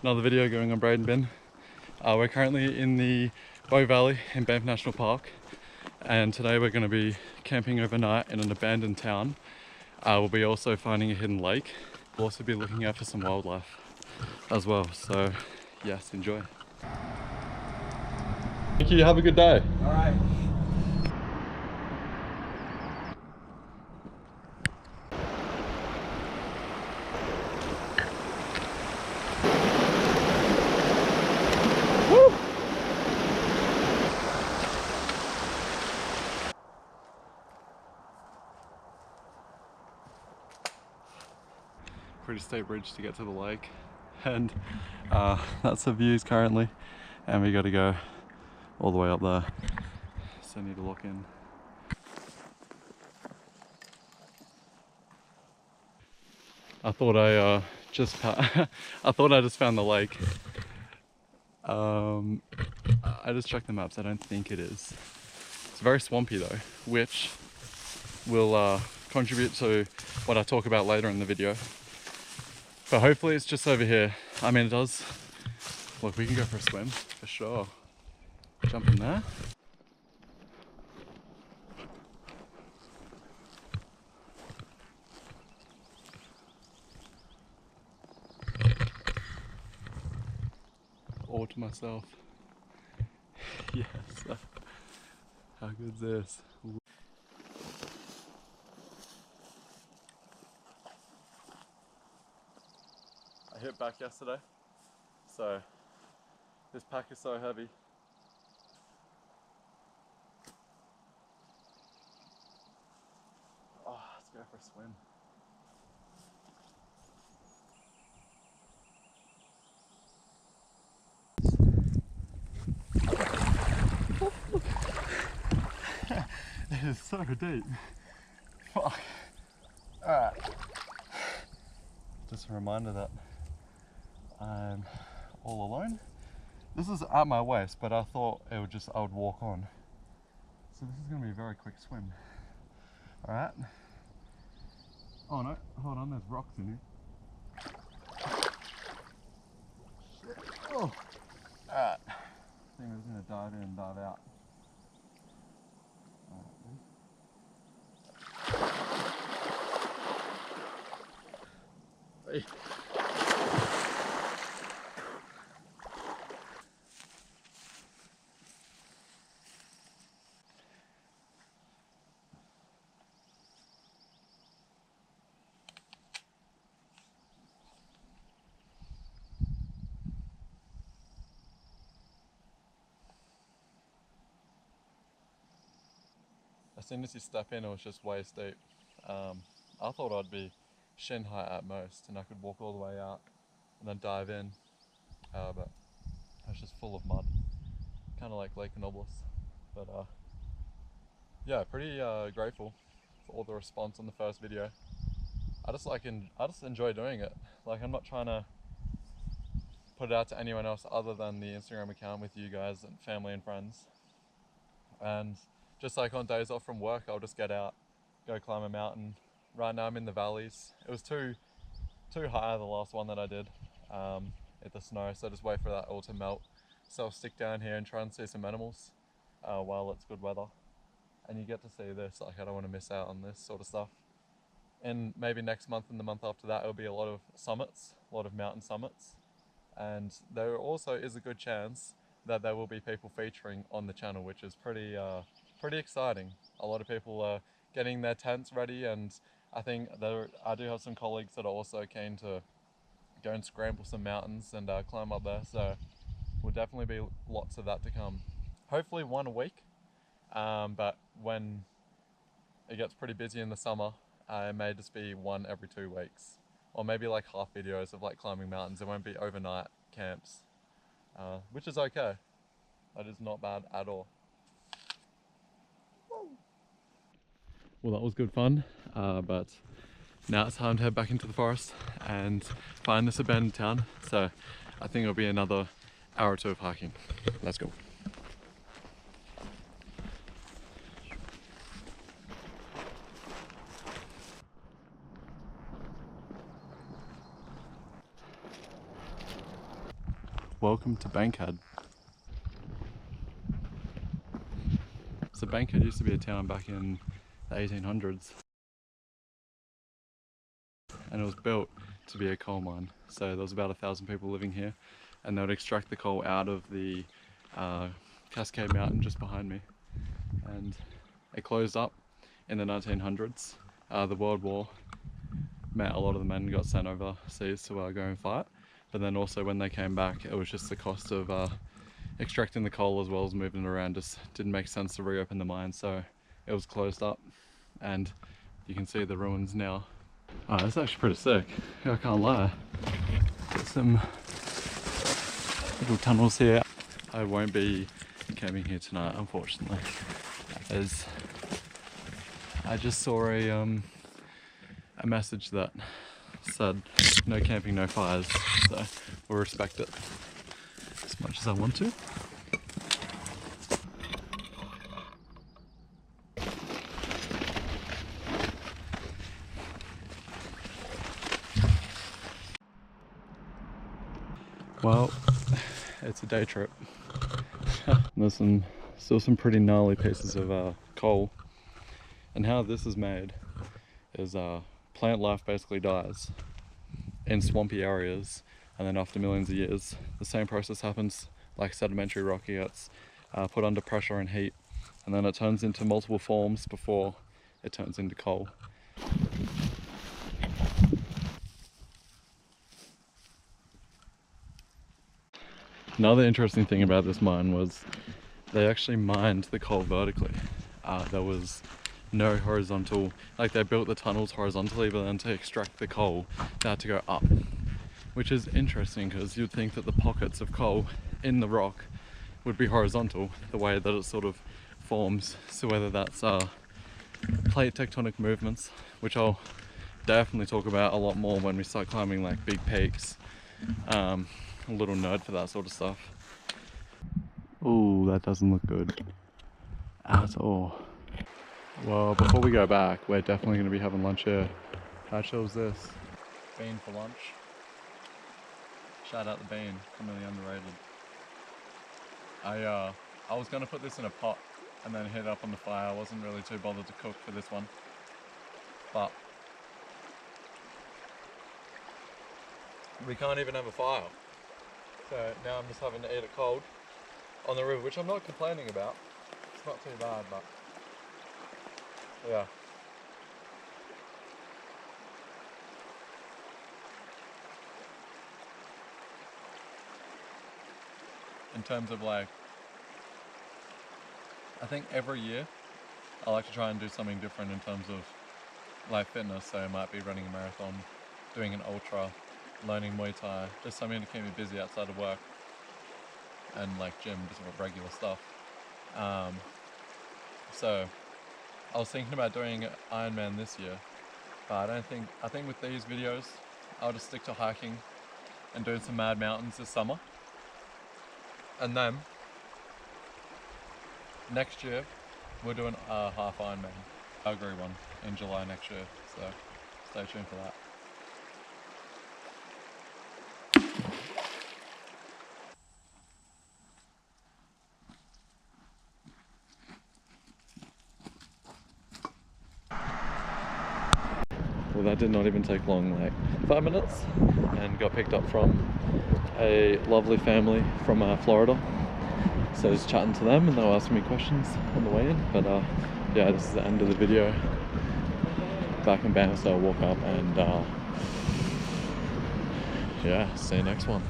Another video going on Braden Bin. We're currently in the Bow Valley in Banff National Park, and today we're going to be camping overnight in an abandoned town. We'll be also finding a hidden lake. We'll also be looking out for some wildlife as well, so yes, enjoy. Thank you, have a good day. All right. Pretty steep bridge to get to the lake, and that's the views currently, and we got to go all the way up there, so I need to lock in. I thought I just found the lake. I just checked the maps. I don't think it is. It's very swampy though, which will contribute to what I talk about later in the video. But hopefully it's just over here. I mean, it does. Look, we can go for a swim for sure. Jump in there. All to myself. Yes. How good's this? I hit back yesterday, so this pack is so heavy. Oh, let's go for a swim. It is so deep. Fuck. Alright. Just a reminder that I'm all alone. This is at my waist, but I thought I would walk on. So this is gonna be a very quick swim. Alright. Oh no, hold on, there's rocks in here. Shit. Oh. Alright. I think we're just gonna dive in and dive out. Hey. As soon as you step in, it was just waist deep. I thought I'd be shin height at most, and I could walk all the way out and then dive in, but it was just full of mud, kind of like Lake Nobles. But yeah, pretty grateful for all the response on the first video. I just enjoy doing it. Like, I'm not trying to put it out to anyone else other than the Instagram account with you guys and family and friends. And just like on days off from work, I'll just get out, go climb a mountain. Right now I'm in the valleys. It was too high, the last one that I did, at the snow, so just wait for that all to melt. So I'll stick down here and try and see some animals while it's good weather. And you get to see this, like, I don't want to miss out on this sort of stuff. And maybe next month and the month after that, it'll be a lot of summits, a lot of mountain summits. And there also is a good chance that there will be people featuring on the channel, which is pretty exciting. A lot of people are getting their tents ready, and I think I do have some colleagues that are also keen to go and scramble some mountains and climb up there, so will definitely be lots of that to come. Hopefully one a week, but when it gets pretty busy in the summer, it may just be one every 2 weeks, or maybe like half videos of like climbing mountains. It won't be overnight camps, which is okay. That is not bad at all. Well, that was good fun, but now it's time to head back into the forest and find this abandoned town. So I think it'll be another hour or two of hiking. Let's go. Welcome to Bankhead. So Bankhead used to be a town back in the 1800s. And it was built to be a coal mine. So there was about 1,000 people living here, and they would extract the coal out of the Cascade Mountain just behind me. And it closed up in the 1900s. The World War meant a lot of the men got sent overseas to go and fight. But then also when they came back, it was just the cost of extracting the coal as well as moving it around just didn't make sense to reopen the mine, so it was closed up. And you can see the ruins now. Oh, that's actually pretty sick. I can't lie. Got some little tunnels here. I won't be camping here tonight, unfortunately, as I just saw a message that said no camping, no fires, so we'll respect it as much as I want to. Well, it's a day trip. There's still some pretty gnarly pieces of coal, and how this is made is plant life basically dies in swampy areas, and then after millions of years the same process happens like sedimentary rock. It gets put under pressure and heat, and then it turns into multiple forms before it turns into coal. Another interesting thing about this mine was they actually mined the coal vertically. There was no horizontal, like they built the tunnels horizontally, but then to extract the coal they had to go up, which is interesting because you'd think that the pockets of coal in the rock would be horizontal, the way that it sort of forms. So whether that's plate tectonic movements, which I'll definitely talk about a lot more when we start climbing like big peaks. I'm a little nerd for that sort of stuff. Oh, that doesn't look good at all. Well, before we go back, we're definitely going to be having lunch here. How chill is this? Bean for lunch. Shout out the bean, commonly underrated. I was going to put this in a pot and then heat it up on the fire. I wasn't really too bothered to cook for this one, but we can't even have a fire. So now I'm just having to eat it cold on the river, which I'm not complaining about. It's not too bad, but yeah. In terms of like, I think every year I like to try and do something different in terms of like fitness. So I might be running a marathon, doing an ultra, learning Muay Thai, just something to keep me busy outside of work, and like gym, just regular stuff. So I was thinking about doing Ironman this year, but I think with these videos I'll just stick to hiking and doing some mad mountains this summer, and then next year we're doing a half Ironman, Calgary one in July next year, so stay tuned for that. Well, that did not even take long, like 5 minutes, and got picked up from a lovely family from Florida. So I was chatting to them and they were asking me questions on the way in, but yeah, this is the end of the video. Back in Bankhead, so I'll walk up and yeah, see you next one.